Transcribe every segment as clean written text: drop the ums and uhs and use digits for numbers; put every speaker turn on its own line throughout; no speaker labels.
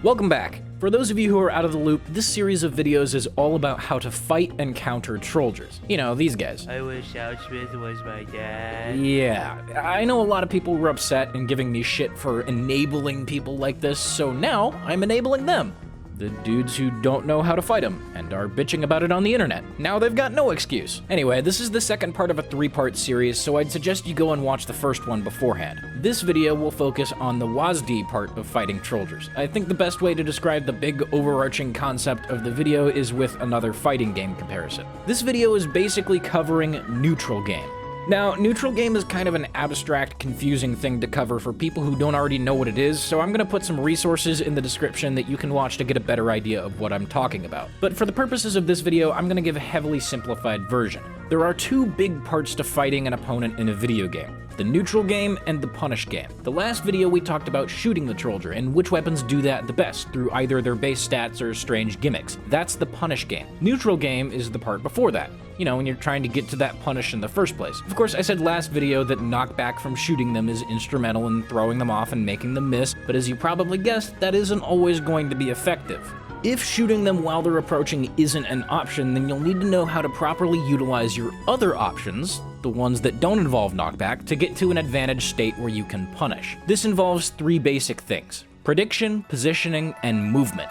Welcome back. For those of you who are out of the loop, this series of videos is all about how to fight and counter Trolldiers. You know, these guys.
I wish SoundSmith was my dad.
Yeah, I know a lot of people were upset and giving me shit for enabling people like this, so now I'm enabling them. The dudes who don't know how to fight them and are bitching about it on the internet. Now they've got no excuse. Anyway, this is the second part of a 3-part series, so I'd suggest you go and watch the first one beforehand. This video will focus on the WASD part of fighting Trolldiers. I think the best way to describe the big overarching concept of the video is with another fighting game comparison. This video is basically covering neutral game. Now, neutral game is kind of an abstract, confusing thing to cover for people who don't already know what it is, so I'm gonna put some resources in the description that you can watch to get a better idea of what I'm talking about. But for the purposes of this video, I'm gonna give a heavily simplified version. There are two big parts to fighting an opponent in a video game: the neutral game and the punish game. The last video we talked about shooting the Trolldier and which weapons do that the best through either their base stats or strange gimmicks. That's the punish game. Neutral game is the part before that. You know, when you're trying to get to that punish in the first place. Of course, I said last video that knockback from shooting them is instrumental in throwing them off and making them miss, but as you probably guessed, that isn't always going to be effective. If shooting them while they're approaching isn't an option, then you'll need to know how to properly utilize your other options, the ones that don't involve knockback, to get to an advantage state where you can punish. This involves 3 basic things: prediction, positioning, and movement.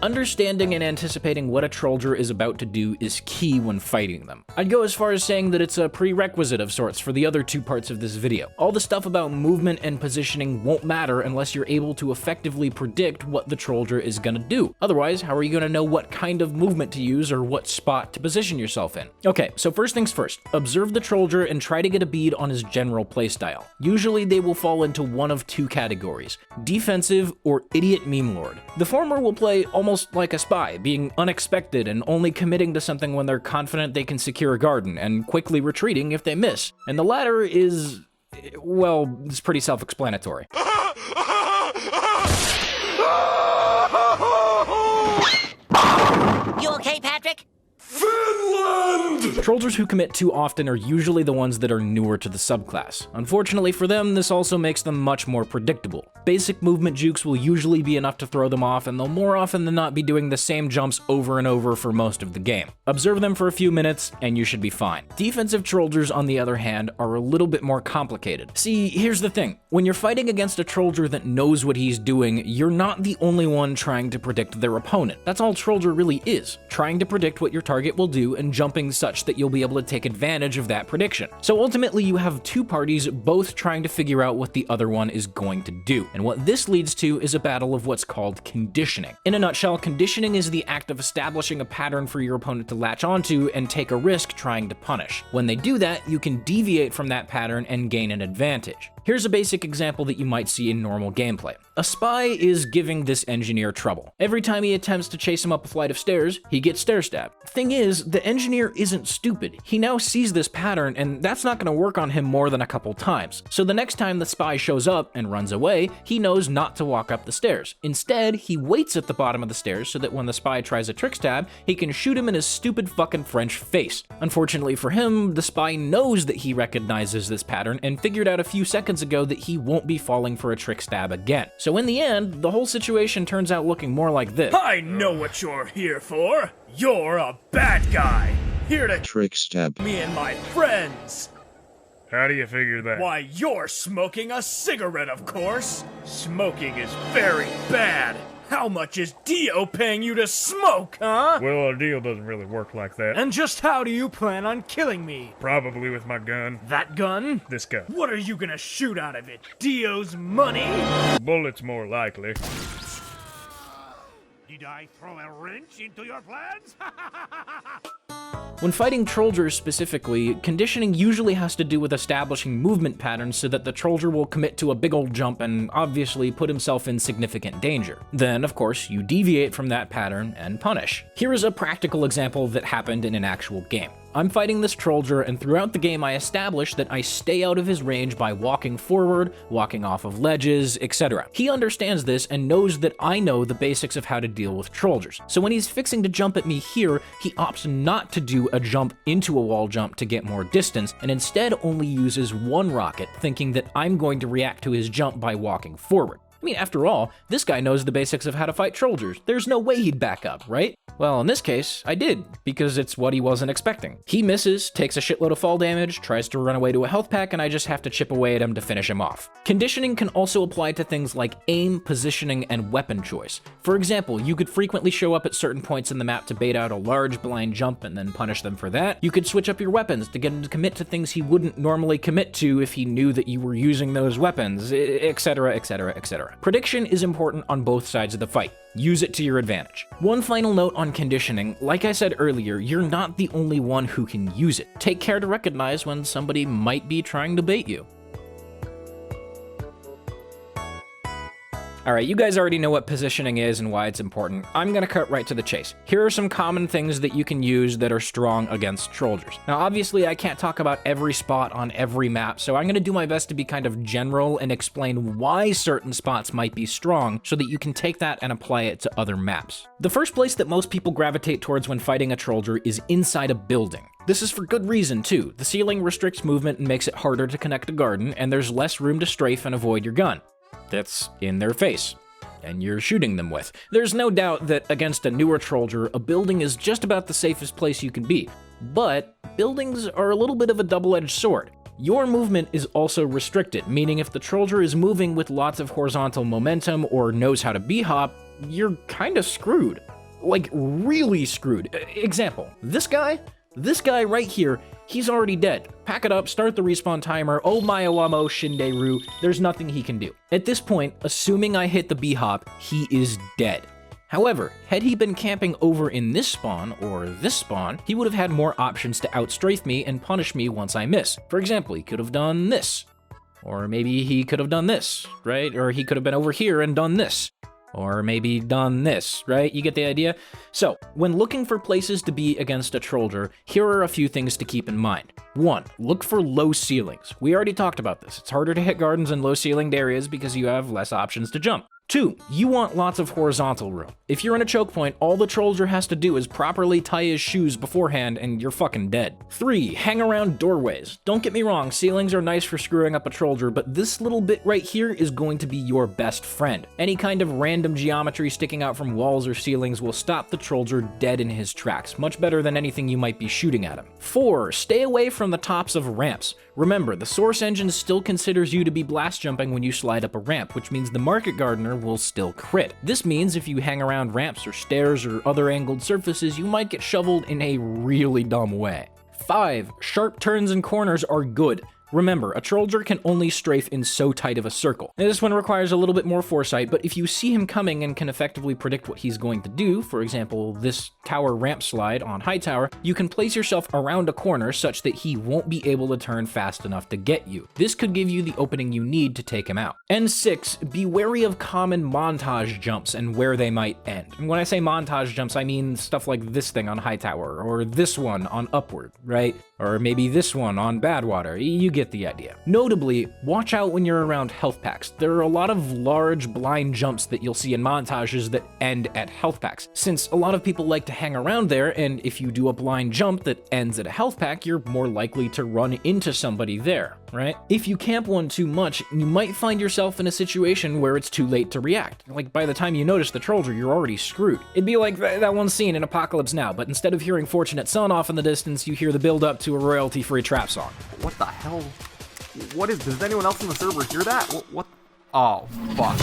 Understanding and anticipating what a Trolldier is about to do is key when fighting them. I'd go as far as saying that it's a prerequisite of sorts for the other 2 parts of this video. All the stuff about movement and positioning won't matter unless you're able to effectively predict what the Trolldier is gonna do. Otherwise, how are you gonna know what kind of movement to use or what spot to position yourself in? Okay, so first things first, observe the Trolldier and try to get a bead on his general playstyle. Usually they will fall into one of 2 categories: defensive or idiot meme lord. The former will play almost like a spy, being unexpected and only committing to something when they're confident they can secure a garden, and quickly retreating if they miss. And the latter is, well, it's pretty self-explanatory.
You okay, Patrick?
Finland!
Trolldiers who commit too often are usually the ones that are newer to the subclass. Unfortunately for them, this also makes them much more predictable. Basic movement jukes will usually be enough to throw them off, and they'll more often than not be doing the same jumps over and over for most of the game. Observe them for a few minutes, and you should be fine. Defensive Trolldiers, on the other hand, are a little bit more complicated. See, here's the thing. When you're fighting against a Trolldier that knows what he's doing, you're not the only one trying to predict their opponent. That's all Trolldier really is, trying to predict what your target will do and jumping such that you'll be able to take advantage of that prediction. So ultimately you have 2 parties both trying to figure out what the other one is going to do. And what this leads to is a battle of what's called conditioning. In a nutshell, conditioning is the act of establishing a pattern for your opponent to latch onto and take a risk trying to punish. When they do that, you can deviate from that pattern and gain an advantage. Here's a basic example that you might see in normal gameplay. A spy is giving this engineer trouble. Every time he attempts to chase him up a flight of stairs, he gets stair-stabbed. Thing is, the engineer isn't stupid. He now sees this pattern, and that's not going to work on him more than a couple times. So the next time the spy shows up and runs away, he knows not to walk up the stairs. Instead, he waits at the bottom of the stairs so that when the spy tries a trick stab, he can shoot him in his stupid fucking French face. Unfortunately for him, the spy knows that he recognizes this pattern and figured out a few seconds ago that he won't be falling for a trick stab again. So in the end, the whole situation turns out looking more like this.
I know what you're here for. You're a bad guy. Here to
trick stab
me and my friends.
How do you figure that?
Why, you're smoking a cigarette, of course. Smoking is very bad. How much is Dio paying you to smoke, huh?
Well, a deal doesn't really work like that.
And just how do you plan on killing me?
Probably with my gun.
That gun?
This gun.
What are you gonna shoot out of it? Dio's money?
Bullets more likely.
Did I throw a wrench into your plans?
When fighting Trolldiers specifically, conditioning usually has to do with establishing movement patterns so that the Trolldier will commit to a big old jump and obviously put himself in significant danger. Then, of course, you deviate from that pattern and punish. Here is a practical example that happened in an actual game. I'm fighting this Trolldier, and throughout the game I establish that I stay out of his range by walking forward, walking off of ledges, etc. He understands this and knows that I know the basics of how to deal with Trolldiers. So when he's fixing to jump at me here, he opts not to do a jump into a wall jump to get more distance, and instead only uses one rocket, thinking that I'm going to react to his jump by walking forward. I mean, after all, this guy knows the basics of how to fight Trolldiers. There's no way he'd back up, right? Well, in this case, I did, because it's what he wasn't expecting. He misses, takes a shitload of fall damage, tries to run away to a health pack, and I just have to chip away at him to finish him off. Conditioning can also apply to things like aim, positioning, and weapon choice. For example, you could frequently show up at certain points in the map to bait out a large blind jump and then punish them for that. You could switch up your weapons to get him to commit to things he wouldn't normally commit to if he knew that you were using those weapons, etc, etc, etc. Prediction is important on both sides of the fight. Use it to your advantage. One final note on conditioning, like I said earlier, you're not the only one who can use it. Take care to recognize when somebody might be trying to bait you. Alright, you guys already know what positioning is and why it's important. I'm gonna cut right to the chase. Here are some common things that you can use that are strong against Trolldiers. Now obviously I can't talk about every spot on every map, so I'm gonna do my best to be kind of general and explain why certain spots might be strong so that you can take that and apply it to other maps. The first place that most people gravitate towards when fighting a Trolldier is inside a building. This is for good reason too. The ceiling restricts movement and makes it harder to connect a garden, and there's less room to strafe and avoid your gun that's in their face and you're shooting them with. There's no doubt that against a newer Trolldier, a building is just about the safest place you can be, but buildings are a little bit of a double-edged sword. Your movement is also restricted, meaning if the Trolldier is moving with lots of horizontal momentum or knows how to b-hop, you're kinda screwed. Like, really screwed. Example, this guy right here, he's already dead. Pack it up, start the respawn timer, oh my awamo shinderu, there's nothing he can do. At this point, assuming I hit the b-hop, he is dead. However, had he been camping over in this spawn, or this spawn, he would have had more options to outstrafe me and punish me once I miss. For example, he could have done this. Or maybe he could have done this, right? Or he could have been over here and done this. Or maybe done this, right? You get the idea? So, when looking for places to be against a Trolldier, here are a few things to keep in mind. 1. Look for low ceilings. We already talked about this. It's harder to hit gardens in low-ceilinged areas because you have less options to jump. 2. You want lots of horizontal room. If you're in a choke point, all the Trolldier has to do is properly tie his shoes beforehand and you're fucking dead. 3. Hang around doorways. Don't get me wrong, ceilings are nice for screwing up a Trolldier, but this little bit right here is going to be your best friend. Any kind of random geometry sticking out from walls or ceilings will stop the Trolldier dead in his tracks, much better than anything you might be shooting at him. 4. Stay away from the tops of ramps. Remember, the source engine still considers you to be blast jumping when you slide up a ramp, which means the market gardener will still crit. This means if you hang around ramps or stairs or other angled surfaces, you might get shoveled in a really dumb way. 5. Sharp turns and corners are good. Remember, a Trolldier can only strafe in so tight of a circle. Now, this one requires a little bit more foresight, but if you see him coming and can effectively predict what he's going to do, for example, this tower ramp slide on high tower, you can place yourself around a corner such that he won't be able to turn fast enough to get you. This could give you the opening you need to take him out. And 6, be wary of common montage jumps and where they might end. And when I say montage jumps, I mean stuff like this thing on high tower, or this one on upward, right? Or maybe this one on Badwater. You get the idea. Notably, watch out when you're around health packs. There are a lot of large blind jumps that you'll see in montages that end at health packs. Since a lot of people like to hang around there, and if you do a blind jump that ends at a health pack, you're more likely to run into somebody there, right? If you camp one too much, you might find yourself in a situation where it's too late to react. Like, by the time you notice the Trolldier, you're already screwed. It'd be like that one scene in Apocalypse Now, but instead of hearing Fortunate Son off in the distance, you hear the build-up to a royalty-free trap song.
What the hell? What is, does anyone else in the server hear that? What? Oh, fuck.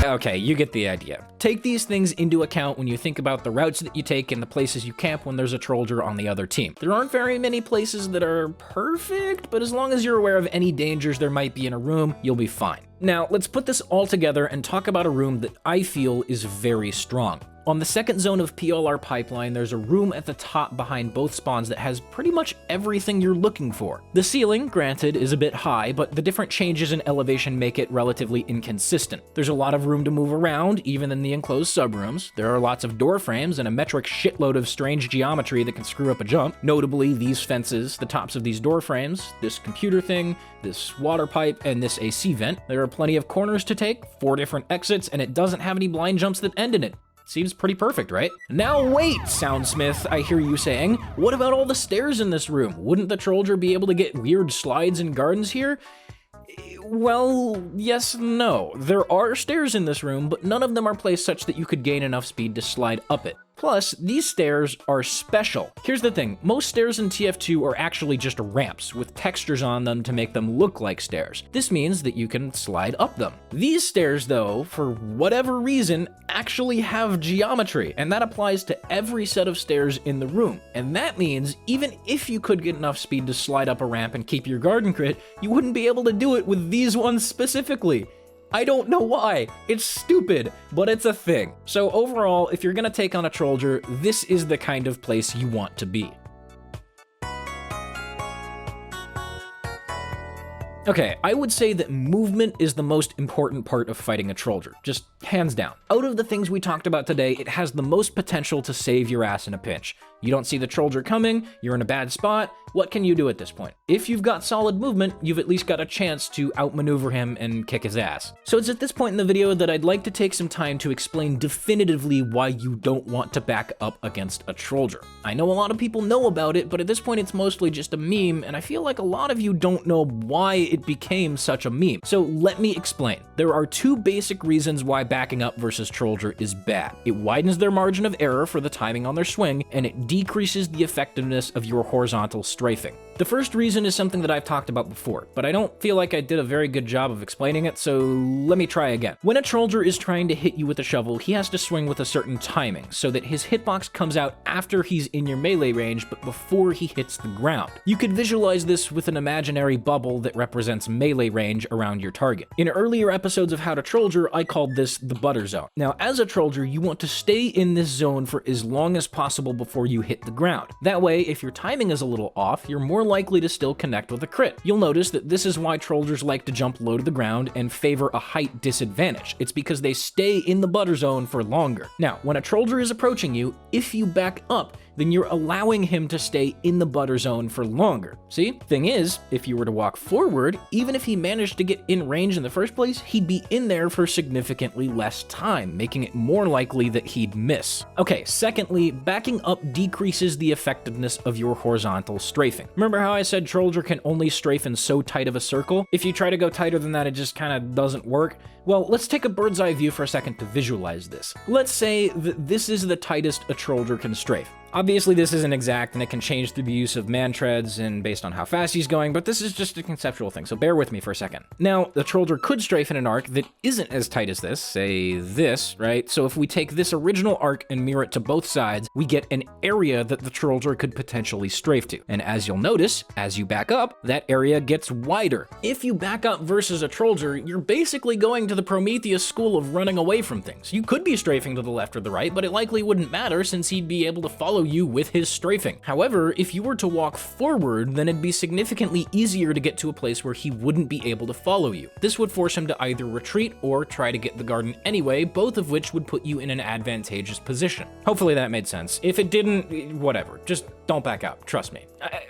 Okay, you get the idea. Take these things into account when you think about the routes that you take and the places you camp when there's a Trolldier on the other team. There aren't very many places that are perfect, but as long as you're aware of any dangers there might be in a room, you'll be fine. Now, let's put this all together and talk about a room that I feel is very strong. On the second zone of PLR pipeline, there's a room at the top behind both spawns that has pretty much everything you're looking for. The ceiling, granted, is a bit high, but the different changes in elevation make it relatively inconsistent. There's a lot of room to move around, even in the enclosed subrooms. There are lots of door frames and a metric shitload of strange geometry that can screw up a jump. Notably, these fences, the tops of these door frames, this computer thing, this water pipe, and this AC vent. There are plenty of corners to take, 4 different exits, and it doesn't have any blind jumps that end in it. Seems pretty perfect, right? Now wait, SoundSmith, I hear you saying. What about all the stairs in this room? Wouldn't the Trolldier be able to get weird slides and gardens here? Well, yes and no. There are stairs in this room, but none of them are placed such that you could gain enough speed to slide up it. Plus, these stairs are special. Here's the thing, most stairs in TF2 are actually just ramps with textures on them to make them look like stairs. This means that you can slide up them. These stairs, though, for whatever reason, actually have geometry, and that applies to every set of stairs in the room. And that means even if you could get enough speed to slide up a ramp and keep your garden crit, you wouldn't be able to do it with these ones specifically. I don't know why. It's stupid, but it's a thing. So overall, if you're gonna take on a Trolldier, this is the kind of place you want to be. Okay, I would say that movement is the most important part of fighting a Trolldier, just hands down. Out of the things we talked about today, it has the most potential to save your ass in a pinch. You don't see the Trolldier coming, you're in a bad spot, what can you do at this point? If you've got solid movement, you've at least got a chance to outmaneuver him and kick his ass. So it's at this point in the video that I'd like to take some time to explain definitively why you don't want to back up against a Trolldier. I know a lot of people know about it, but at this point it's mostly just a meme, and I feel like a lot of you don't know why it became such a meme. So let me explain. There are 2 basic reasons why backing up versus Trolldier is bad. It widens their margin of error for the timing on their swing, and it decreases the effectiveness of your horizontal strafing. The first reason is something that I've talked about before, but I don't feel like I did a very good job of explaining it, so let me try again. When a Trolldier is trying to hit you with a shovel, he has to swing with a certain timing, so that his hitbox comes out after he's in your melee range, but before he hits the ground. You could visualize this with an imaginary bubble that represents melee range around your target. In earlier episodes of How to Trolldier, I called this the butter zone. Now, as a Trolldier, you want to stay in this zone for as long as possible before you hit the ground. That way, if your timing is a little off, you're more likely to still connect with a crit. You'll notice that this is why Trolldiers like to jump low to the ground and favor a height disadvantage. It's because they stay in the butter zone for longer. Now, when a Trolldier is approaching you, if you back up, then you're allowing him to stay in the butter zone for longer. See? Thing is, if you were to walk forward, even if he managed to get in range in the first place, he'd be in there for significantly less time, making it more likely that he'd miss. Okay, secondly, backing up decreases the effectiveness of your horizontal strafing. Remember how I said Trolldier can only strafe in so tight of a circle? If you try to go tighter than that, it just kind of doesn't work. Well, let's take a bird's eye view for a second to visualize this. Let's say that this is the tightest a Trolldier can strafe. Obviously, this isn't exact, and it can change through the use of man treads and based on how fast he's going, but this is just a conceptual thing, so bear with me for a second. Now, the Trolldier could strafe in an arc that isn't as tight as this, say this, right? So if we take this original arc and mirror it to both sides, we get an area that the Trolldier could potentially strafe to. And as you'll notice, as you back up, that area gets wider. If you back up versus a Trolldier, you're basically going to the Prometheus school of running away from things. You could be strafing to the left or the right, but it likely wouldn't matter since he'd be able to follow you with his strafing. However, if you were to walk forward, then it'd be significantly easier to get to a place where he wouldn't be able to follow you. This would force him to either retreat or try to get the garden anyway, both of which would put you in an advantageous position. Hopefully that made sense. If it didn't, whatever, just don't back up, trust me.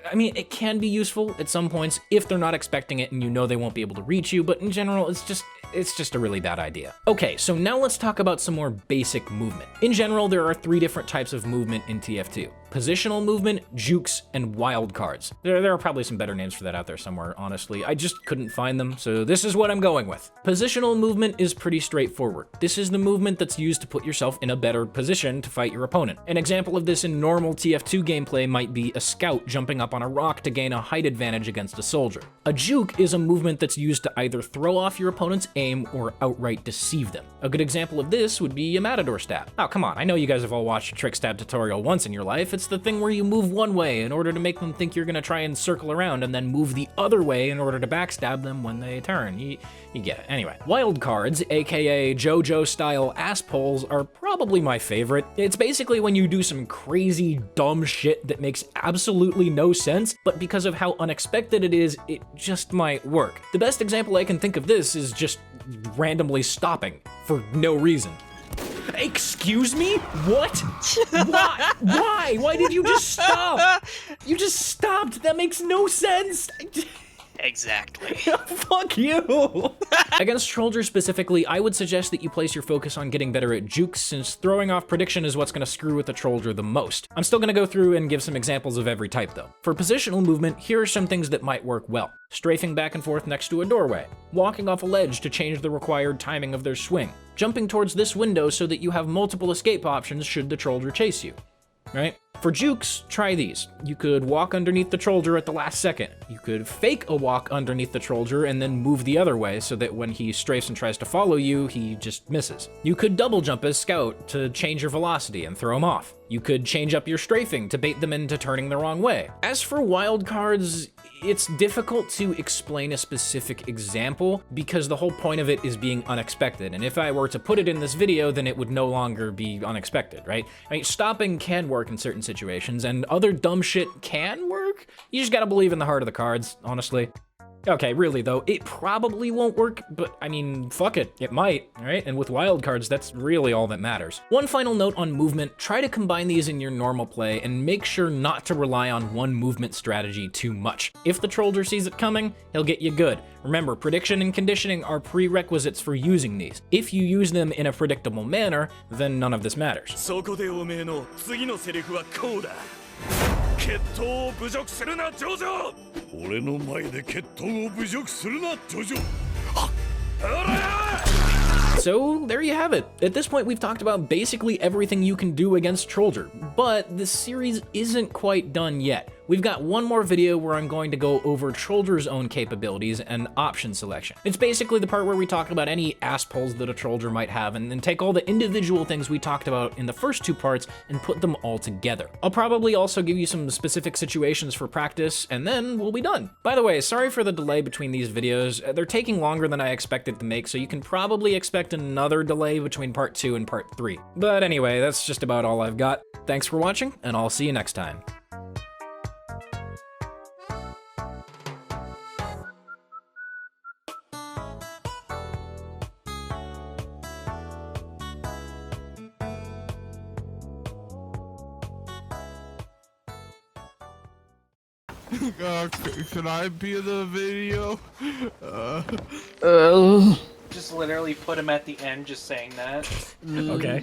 I mean, it can be useful at some points if they're not expecting it and you know they won't be able to reach you, but in general, it's just a really bad idea. Okay, so now let's talk about some more basic movement. In general, there are 3 different types of movement in TF2. Positional movement, jukes, and wild cards. There are probably some better names for that out there somewhere, honestly. I just couldn't find them, so this is what I'm going with. Positional movement is pretty straightforward. This is the movement that's used to put yourself in a better position to fight your opponent. An example of this in normal TF2 gameplay might be a scout jumping up on a rock to gain a height advantage against a soldier. A juke is a movement that's used to either throw off your opponent's aim or outright deceive them. A good example of this would be a matador stab. Oh, come on, I know you guys have all watched a trick stab tutorial once in in your life. It's the thing where you move one way in order to make them think you're gonna try and circle around and then move the other way in order to backstab them when they turn. You get it. Anyway, wild cards, aka JoJo-style ass pulls, are probably my favorite. It's basically when you do some crazy, dumb shit that makes absolutely no sense, but because of how unexpected it is, it just might work. The best example I can think of this is just randomly stopping for no reason. Excuse me? What? Why? Why? Why did you just stop? You just stopped. That makes no sense.
Exactly.
Fuck you! Against Trolldier specifically, I would suggest that you place your focus on getting better at Jukes, since throwing off prediction is what's going to screw with the Trolldier the most. I'm still going to go through and give some examples of every type though. For positional movement, here are some things that might work well. Strafing back and forth next to a doorway, walking off a ledge to change the required timing of their swing, jumping towards this window so that you have multiple escape options should the Trolldier chase you. Right? For Jukes, try these. You could walk underneath the Trolldier at the last second. You could fake a walk underneath the Trolldier and then move the other way so that when he strafes and tries to follow you, he just misses. You could double jump as Scout to change your velocity and throw him off. You could change up your strafing to bait them into turning the wrong way. As for wild cards, it's difficult to explain a specific example because the whole point of it is being unexpected, and if I were to put it in this video, then it would no longer be unexpected, right? I mean, stopping can work in certain situations, and other dumb shit can work. You just gotta believe in the heart of the cards, honestly. Okay, really though, it probably won't work, but I mean, fuck it, it might, right? And with wild cards, that's really all that matters. One final note on movement, try to combine these in your normal play and make sure not to rely on one movement strategy too much. If the Trolldier sees it coming, he'll get you good. Remember, prediction and conditioning are prerequisites for using these. If you use them in a predictable manner, then none of this matters.
そこでおめえの次のセリフはこうだ。決闘を侮辱するな、ジョジョ。
俺の前で決闘を侮辱するな、ジョジョ。
So there you have it. At this point, we've talked about basically everything you can do against Trolldier, but this series isn't quite done yet. We've got one more video where I'm going to go over Trolldier's own capabilities and option selection. It's basically the part where we talk about any ass pulls that a Trolldier might have and then take all the individual things we talked about in the first two parts and put them all together. I'll probably also give you some specific situations for practice, and then we'll be done. By the way, sorry for the delay between these videos. They're taking longer than I expected to make, so you can probably expect another delay between part 2 and part 3. But anyway, that's just about all I've got. Thanks for watching, and I'll see you next time.
Should I be in the video?
Just literally put him at the end just saying that.
Okay.